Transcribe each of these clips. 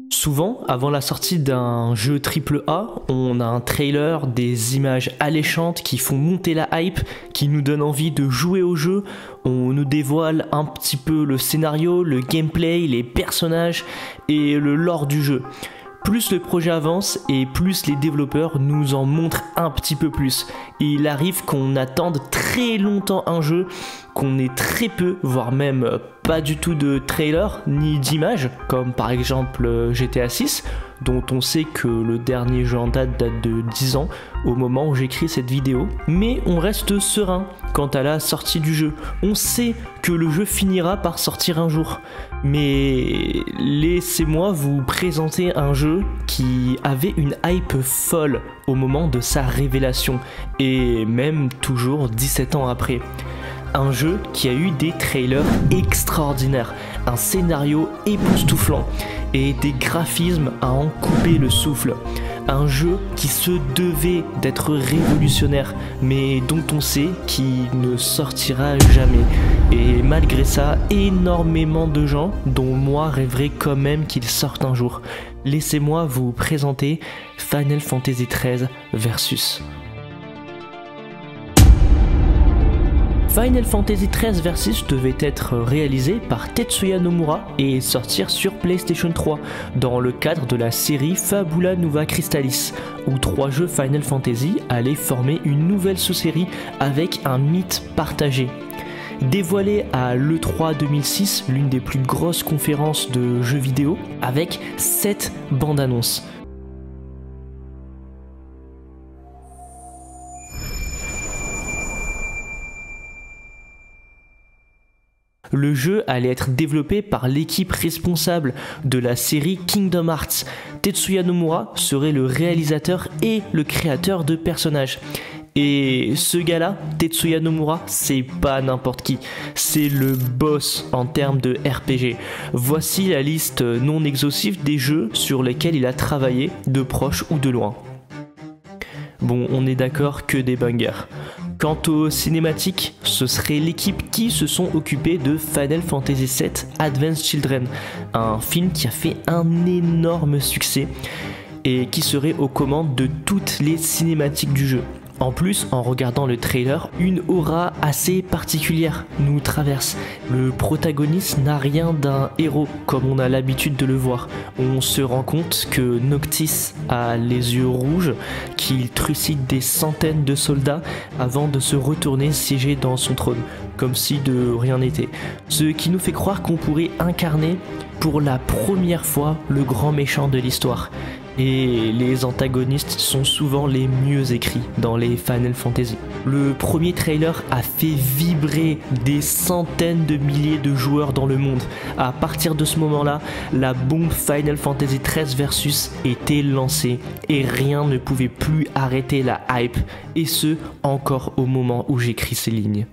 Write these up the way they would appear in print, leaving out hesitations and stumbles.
Souvent, avant la sortie d'un jeu AAA, on a un trailer, des images alléchantes qui font monter la hype, qui nous donnent envie de jouer au jeu. On nous dévoile un petit peu le scénario, le gameplay, les personnages et le lore du jeu. Plus le projet avance et plus les développeurs nous en montrent un petit peu plus. Et il arrive qu'on attende très longtemps un jeu, qu'on ait très peu, voire même pas du tout de trailer ni d'images, comme par exemple GTA 6, dont on sait que le dernier jeu en date de 10 ans au moment où j'écris cette vidéo. Mais on reste serein quant à la sortie du jeu. On sait que le jeu finira par sortir un jour. Mais laissez-moi vous présenter un jeu qui avait une hype folle au moment de sa révélation, et même toujours 17 ans après. Un jeu qui a eu des trailers extraordinaires, un scénario époustouflant et des graphismes à en couper le souffle. Un jeu qui se devait d'être révolutionnaire, mais dont on sait qu'il ne sortira jamais. Et malgré ça, énormément de gens, dont moi, rêveraient quand même qu'il sorte un jour. Laissez-moi vous présenter Final Fantasy XIII Versus. Final Fantasy XIII Versus devait être réalisé par Tetsuya Nomura et sortir sur PlayStation 3 dans le cadre de la série Fabula Nuva Crystallis, où 3 jeux Final Fantasy allaient former une nouvelle sous-série avec un mythe partagé. Dévoilé à l'E3 2006, l'une des plus grosses conférences de jeux vidéo, avec 7 bandes annonces. Le jeu allait être développé par l'équipe responsable de la série Kingdom Hearts. Tetsuya Nomura serait le réalisateur et le créateur de personnages. Et ce gars-là, Tetsuya Nomura, c'est pas n'importe qui, c'est le boss en termes de RPG. Voici la liste non exhaustive des jeux sur lesquels il a travaillé, de proche ou de loin. Bon, on est d'accord que des bangers. Quant aux cinématiques, ce serait l'équipe qui se sont occupés de Final Fantasy VII Advent Children, un film qui a fait un énorme succès et qui serait aux commandes de toutes les cinématiques du jeu. En plus, en regardant le trailer, une aura assez particulière nous traverse. Le protagoniste n'a rien d'un héros, comme on a l'habitude de le voir. On se rend compte que Noctis a les yeux rouges, qu'il trucide des centaines de soldats avant de se retourner siéger dans son trône, comme si de rien n'était. Ce qui nous fait croire qu'on pourrait incarner pour la première fois le grand méchant de l'histoire. Et les antagonistes sont souvent les mieux écrits dans les Final Fantasy. Le premier trailer a fait vibrer des centaines de milliers de joueurs dans le monde. À partir de ce moment-là, la bombe Final Fantasy XIII Versus était lancée et rien ne pouvait plus arrêter la hype, et ce, encore au moment où j'écris ces lignes.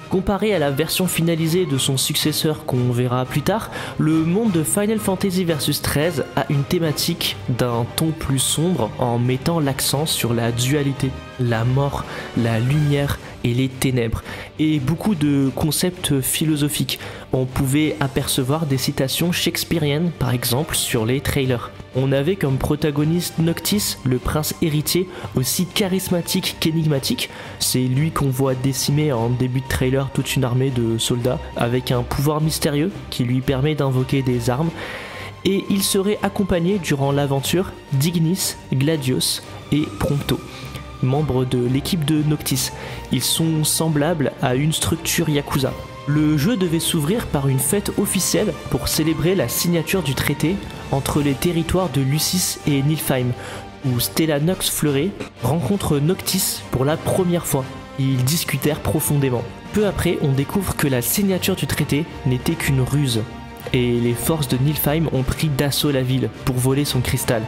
Comparé à la version finalisée de son successeur qu'on verra plus tard, le monde de Final Fantasy Versus XIII a une thématique d'un ton plus sombre en mettant l'accent sur la dualité, la mort, la lumière et les ténèbres, et beaucoup de concepts philosophiques. On pouvait apercevoir des citations shakespeariennes par exemple sur les trailers. On avait comme protagoniste Noctis, le prince héritier, aussi charismatique qu'énigmatique. C'est lui qu'on voit décimer en début de trailer toute une armée de soldats avec un pouvoir mystérieux qui lui permet d'invoquer des armes. Et il serait accompagné durant l'aventure d'Ignis, Gladius et Prompto, membres de l'équipe de Noctis. Ils sont semblables à une structure Yakuza. Le jeu devait s'ouvrir par une fête officielle pour célébrer la signature du traité entre les territoires de Lucis et Niflheim, où Stella Nox Fleuret rencontre Noctis pour la première fois. Ils discutèrent profondément. Peu après, on découvre que la signature du traité n'était qu'une ruse, et les forces de Niflheim ont pris d'assaut la ville pour voler son cristal.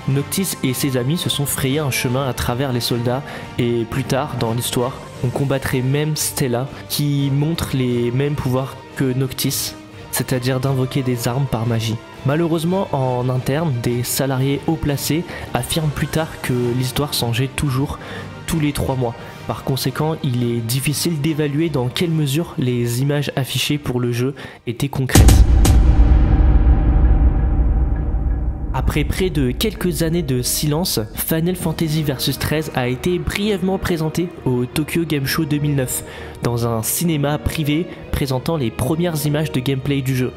Noctis et ses amis se sont frayés un chemin à travers les soldats, et plus tard dans l'histoire, on combattrait même Stella, qui montre les mêmes pouvoirs que Noctis, c'est-à-dire d'invoquer des armes par magie. Malheureusement, en interne, des salariés haut placés affirment plus tard que l'histoire s'en jette toujours tous les 3 mois. Par conséquent, il est difficile d'évaluer dans quelle mesure les images affichées pour le jeu étaient concrètes. Après près de quelques années de silence, Final Fantasy Versus 13 a été brièvement présenté au Tokyo Game Show 2009, dans un cinéma privé présentant les premières images de gameplay du jeu.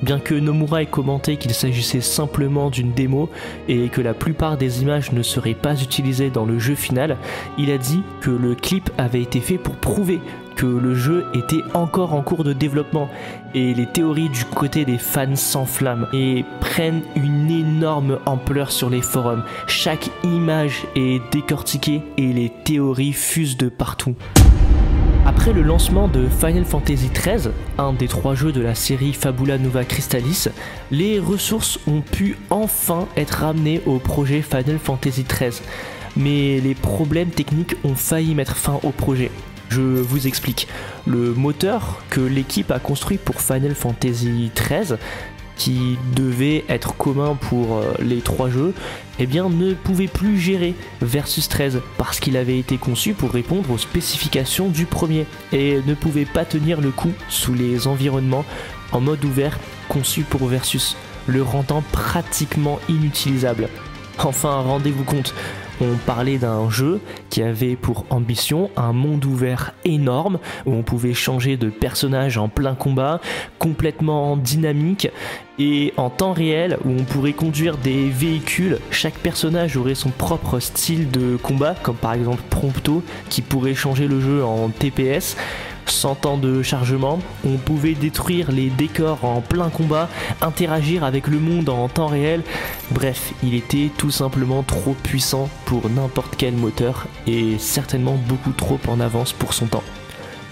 Bien que Nomura ait commenté qu'il s'agissait simplement d'une démo et que la plupart des images ne seraient pas utilisées dans le jeu final, il a dit que le clip avait été fait pour prouver que le jeu était encore en cours de développement, et les théories du côté des fans s'enflamment et prennent une énorme ampleur sur les forums. Chaque image est décortiquée et les théories fusent de partout. Après le lancement de Final Fantasy XIII, un des 3 jeux de la série Fabula Nova Crystallis, les ressources ont pu enfin être ramenées au projet Final Fantasy XIII, mais les problèmes techniques ont failli mettre fin au projet. Je vous explique. Le moteur que l'équipe a construit pour Final Fantasy XIII, qui devait être commun pour les 3 jeux, eh bien ne pouvait plus gérer Versus 13 parce qu'il avait été conçu pour répondre aux spécifications du premier et ne pouvait pas tenir le coup sous les environnements en mode ouvert conçus pour Versus, le rendant pratiquement inutilisable. Enfin, rendez-vous compte, on parlait d'un jeu qui avait pour ambition un monde ouvert énorme où on pouvait changer de personnage en plein combat, complètement dynamique et en temps réel, où on pourrait conduire des véhicules. Chaque personnage aurait son propre style de combat, comme par exemple Prompto qui pourrait changer le jeu en TPS. 100 temps de chargement, on pouvait détruire les décors en plein combat, interagir avec le monde en temps réel. Bref, il était tout simplement trop puissant pour n'importe quel moteur et certainement beaucoup trop en avance pour son temps.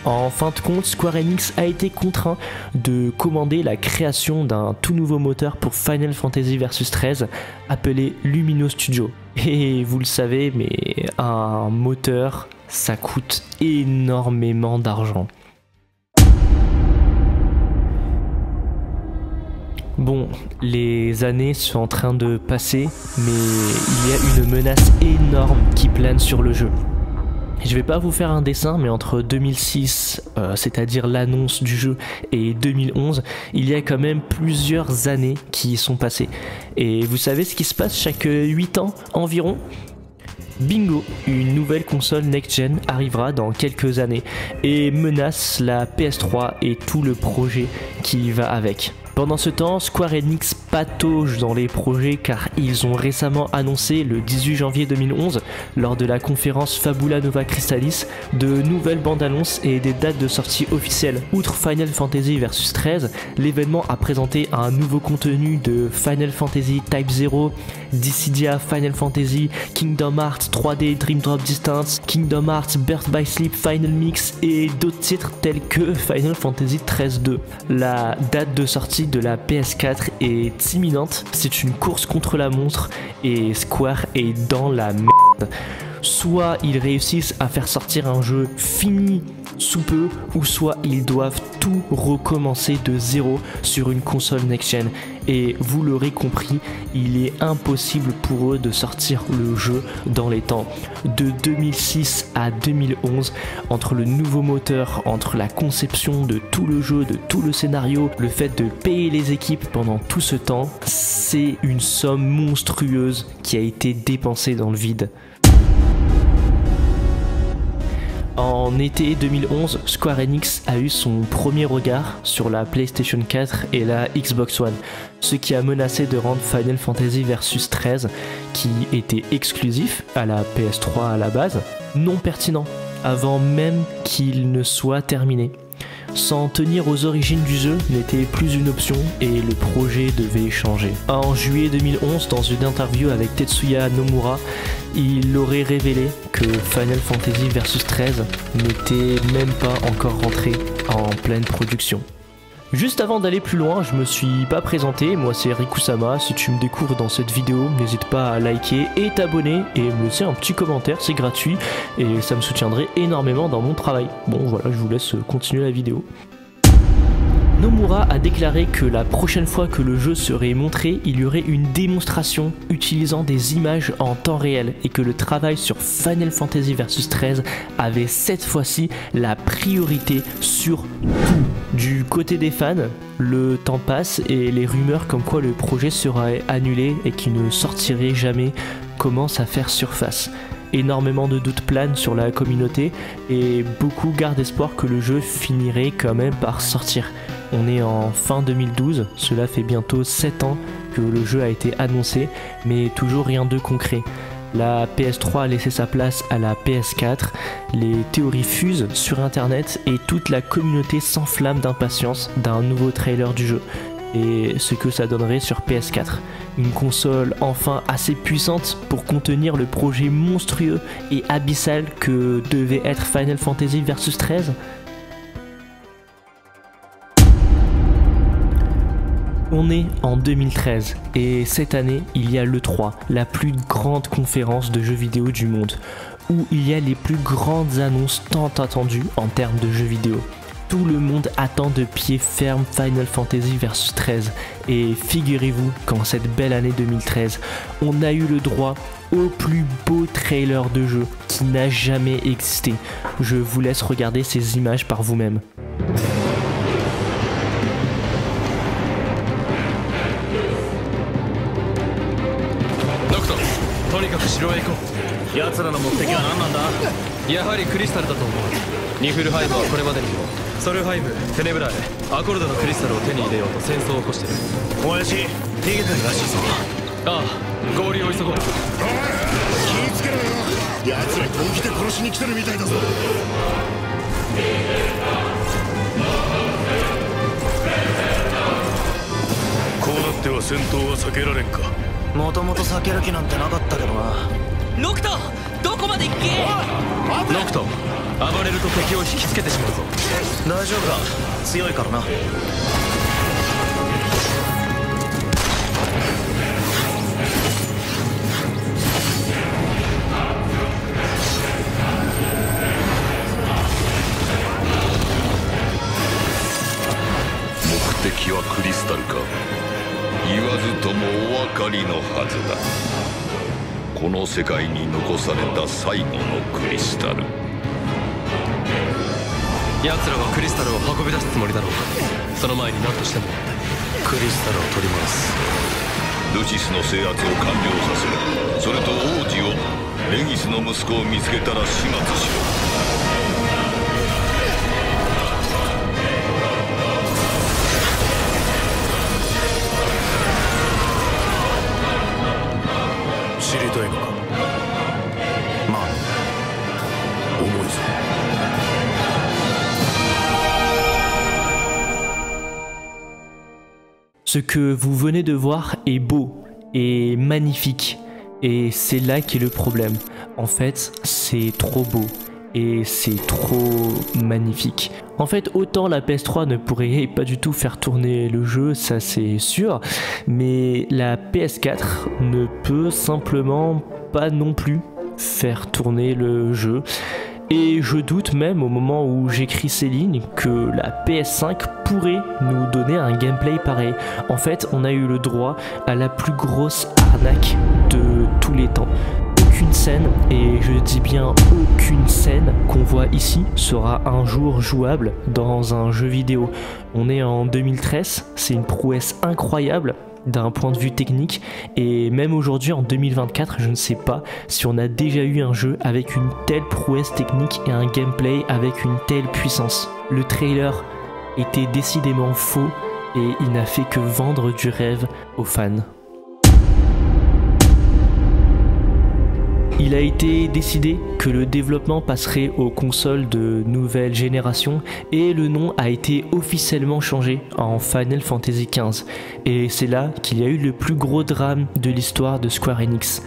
En fin de compte, Square Enix a été contraint de commander la création d'un tout nouveau moteur pour Final Fantasy Versus 13 appelé Lumino Studio. Et vous le savez, mais un moteur, ça coûte énormément d'argent. Bon, les années sont en train de passer, mais il y a une menace énorme qui plane sur le jeu. Je vais pas vous faire un dessin, mais entre 2006, c'est-à-dire l'annonce du jeu, et 2011, il y a quand même plusieurs années qui y sont passées. Et vous savez ce qui se passe chaque 8 ans environ ? Bingo, une nouvelle console next-gen arrivera dans quelques années et menace la PS3 et tout le projet qui va avec. Pendant ce temps, Square Enix patauge dans les projets car ils ont récemment annoncé le 18 janvier 2011, lors de la conférence Fabula Nova Crystallis, de nouvelles bandes annonces et des dates de sortie officielles. Outre Final Fantasy Versus 13, l'événement a présenté un nouveau contenu de Final Fantasy Type 0, Dissidia Final Fantasy, Kingdom Hearts 3D Dream Drop Distance, Kingdom Hearts Birth by Sleep Final Mix et d'autres titres tels que Final Fantasy 13-2. La date de sortie de la PS4 est imminente, c'est une course contre la montre et Square est dans la merde. Soit ils réussissent à faire sortir un jeu fini sous peu, ou soit ils doivent tout recommencer de zéro sur une console next-gen. Et vous l'aurez compris, il est impossible pour eux de sortir le jeu dans les temps. De 2006 à 2011, entre le nouveau moteur, entre la conception de tout le jeu, de tout le scénario, le fait de payer les équipes pendant tout ce temps, c'est une somme monstrueuse qui a été dépensée dans le vide. En été 2011, Square Enix a eu son premier regard sur la PlayStation 4 et la Xbox One, ce qui a menacé de rendre Final Fantasy Versus 13, qui était exclusif à la PS3 à la base, non pertinent, avant même qu'il ne soit terminé. S'en tenir aux origines du jeu n'était plus une option et le projet devait changer. En juillet 2011, dans une interview avec Tetsuya Nomura, il aurait révélé que Final Fantasy Versus 13 n'était même pas encore rentré en pleine production. Juste avant d'aller plus loin, je me suis pas présenté, moi c'est Rikusama. Si tu me découvres dans cette vidéo, n'hésite pas à liker et t'abonner et me laisser un petit commentaire, c'est gratuit et ça me soutiendrait énormément dans mon travail. Bon voilà, je vous laisse continuer la vidéo. Nomura a déclaré que la prochaine fois que le jeu serait montré, il y aurait une démonstration utilisant des images en temps réel et que le travail sur Final Fantasy Versus 13 avait cette fois-ci la priorité sur tout. Du côté des fans, le temps passe et les rumeurs comme quoi le projet serait annulé et qu'il ne sortirait jamais commencent à faire surface. Énormément de doutes planent sur la communauté et beaucoup gardent espoir que le jeu finirait quand même par sortir. On est en fin 2012, cela fait bientôt 7 ans que le jeu a été annoncé, mais toujours rien de concret. La PS3 a laissé sa place à la PS4, les théories fusent sur internet et toute la communauté s'enflamme d'impatience d'un nouveau trailer du jeu. Et ce que ça donnerait sur PS4. Une console enfin assez puissante pour contenir le projet monstrueux et abyssal que devait être Final Fantasy Versus 13. On est en 2013 et cette année il y a l'E3, la plus grande conférence de jeux vidéo du monde, où il y a les plus grandes annonces tant attendues en termes de jeux vidéo. Tout le monde attend de pied ferme Final Fantasy Versus 13 et figurez-vous qu'en cette belle année 2013, on a eu le droit au plus beau trailer de jeu qui n'a jamais existé. Je vous laisse regarder ces images par vous-même.もともと避ける気なんてなかったけどな。ノクト、どこまで行け。ノクト、暴れると敵を引きつけてしまうぞ。大丈夫だ、強いからな。目的はクリスタルか。言わずともお分かりのはずだ。この世界に残された最後のクリスタル。奴らはクリスタルを運び出すつもりだろう。その前に何としてもクリスタルを取り戻す。ルシスの制圧を完了させる。それと王子を、レギスの息子を見つけたら始末しろ。知りたいのか。まあ重いぞ。Ce que vous venez de voir est beau et magnifique et c'est là qu'est le problème. En fait, c'est trop beau et c'est trop magnifique. En fait, autant la PS3 ne pourrait pas du tout faire tourner le jeu, ça c'est sûr, mais la PS4 ne peut simplement pas non plus faire tourner le jeu. Et je doute même au moment où j'écris ces lignes que la PS5 pourrait nous donner un gameplay pareil. En fait, on a eu le droit à la plus grosse arnaque de tous les temps. Aucune scène, et je dis bien aucune scène qu'on voit ici sera un jour jouable dans un jeu vidéo. On est en 2013, c'est une prouesse incroyable d'un point de vue technique, et même aujourd'hui en 2024, je ne sais pas si on a déjà eu un jeu avec une telle prouesse technique et un gameplay avec une telle puissance. Le trailer était décidément faux et il n'a fait que vendre du rêve aux fans. Il a été décidé que le développement passerait aux consoles de nouvelle génération et le nom a été officiellement changé en Final Fantasy XV. Et c'est là qu'il y a eu le plus gros drame de l'histoire de Square Enix.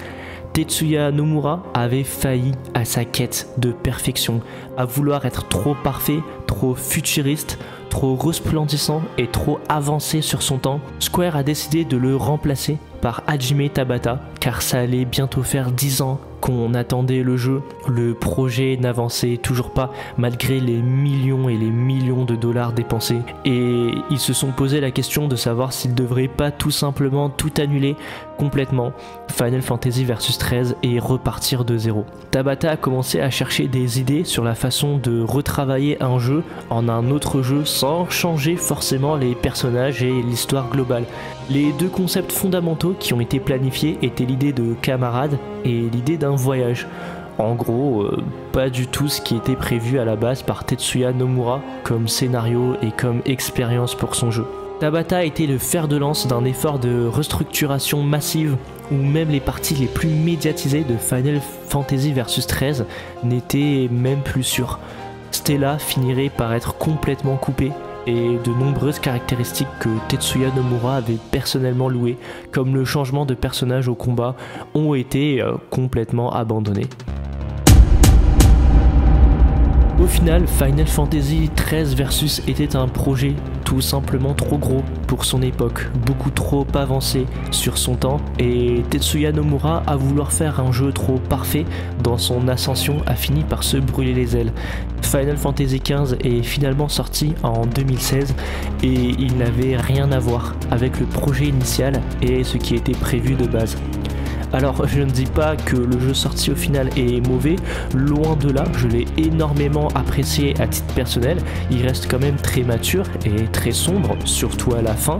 Tetsuya Nomura avait failli à sa quête de perfection, à vouloir être trop parfait, trop futuriste, trop resplendissant et trop avancé sur son temps. Square a décidé de le remplacer par Hajime Tabata, car ça allait bientôt faire 10 ans qu'on attendait le jeu, le projet n'avançait toujours pas malgré les millions et les millions de dollars dépensés. Et ils se sont posé la question de savoir s'ils devraient pas tout simplement tout annuler complètement, Final Fantasy Versus 13, et repartir de zéro. Tabata a commencé à chercher des idées sur la façon de retravailler un jeu en un autre jeu sans changer forcément les personnages et l'histoire globale. Les deux concepts fondamentaux qui ont été planifiés étaient l'idée de camarade et l'idée d'un voyage. En gros, pas du tout ce qui était prévu à la base par Tetsuya Nomura comme scénario et comme expérience pour son jeu. Tabata a été le fer de lance d'un effort de restructuration massive où même les parties les plus médiatisées de Final Fantasy Versus 13 n'étaient même plus sûres. Stella finirait par être complètement coupée et de nombreuses caractéristiques que Tetsuya Nomura avait personnellement louées, comme le changement de personnage au combat, ont été complètement abandonnées. Au final, Final Fantasy XIII Versus était un projet tout simplement trop gros pour son époque, beaucoup trop avancé sur son temps, et Tetsuya Nomura, à vouloir faire un jeu trop parfait dans son ascension, a fini par se brûler les ailes. Final Fantasy XV est finalement sorti en 2016 et il n'avait rien à voir avec le projet initial et ce qui était prévu de base. Alors je ne dis pas que le jeu sorti au final est mauvais, loin de là, je l'ai énormément apprécié à titre personnel, il reste quand même très mature et très sombre, surtout à la fin,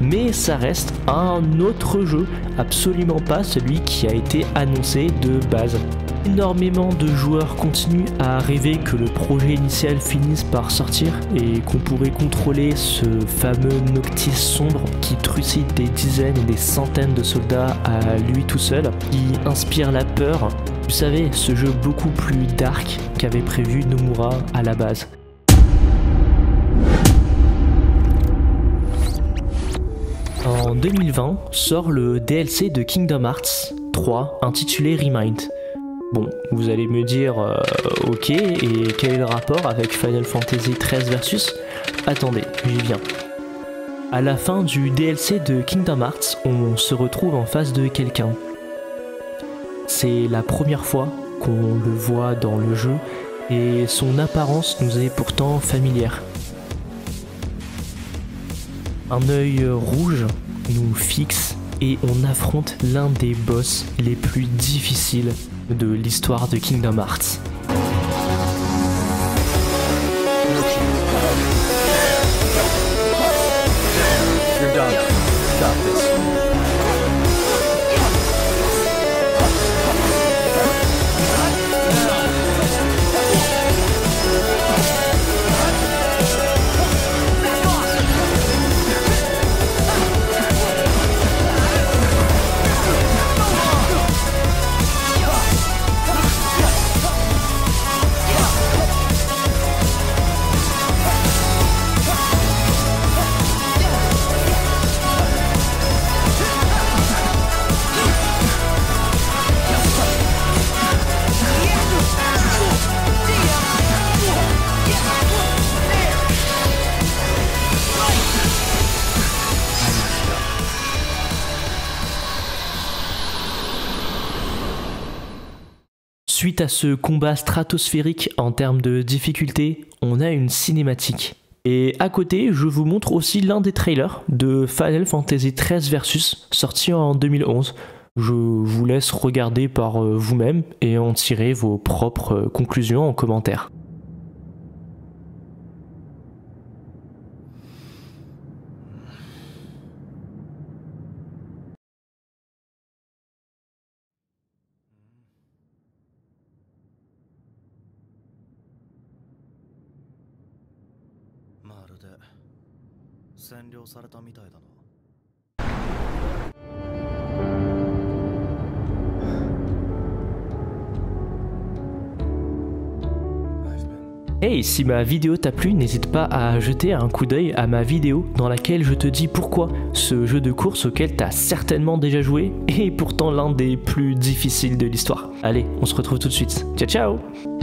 mais ça reste un autre jeu, absolument pas celui qui a été annoncé de base. Énormément de joueurs continuent à rêver que le projet initial finisse par sortir et qu'on pourrait contrôler ce fameux Noctis sombre qui trucide des dizaines et des centaines de soldats à lui tout seul, qui inspire la peur. Vous savez, ce jeu beaucoup plus dark qu'avait prévu Nomura à la base. En 2020 sort le DLC de Kingdom Hearts 3 intitulé Remind. Bon, vous allez me dire, ok, et quel est le rapport avec Final Fantasy XIII Versus? Attendez, j'y viens. À la fin du DLC de Kingdom Hearts, on se retrouve en face de quelqu'un. C'est la première fois qu'on le voit dans le jeu, et son apparence nous est pourtant familière. Un œil rouge nous fixe et on affronte l'un des boss les plus difficiles de l'histoire de Kingdom Hearts. You're done. Got this. Suite à ce combat stratosphérique en termes de difficulté, on a une cinématique. Et à côté, je vous montre aussi l'un des trailers de Final Fantasy XIII Versus, sorti en 2011. Je vous laisse regarder par vous-même et en tirer vos propres conclusions en commentaire. Hey, si ma vidéo t'a plu, n'hésite pas à jeter un coup d'œil à ma vidéo dans laquelle je te dis pourquoi ce jeu de course auquel t'as certainement déjà joué est pourtant l'un des plus difficiles de l'histoire. Allez, on se retrouve tout de suite. Ciao ciao!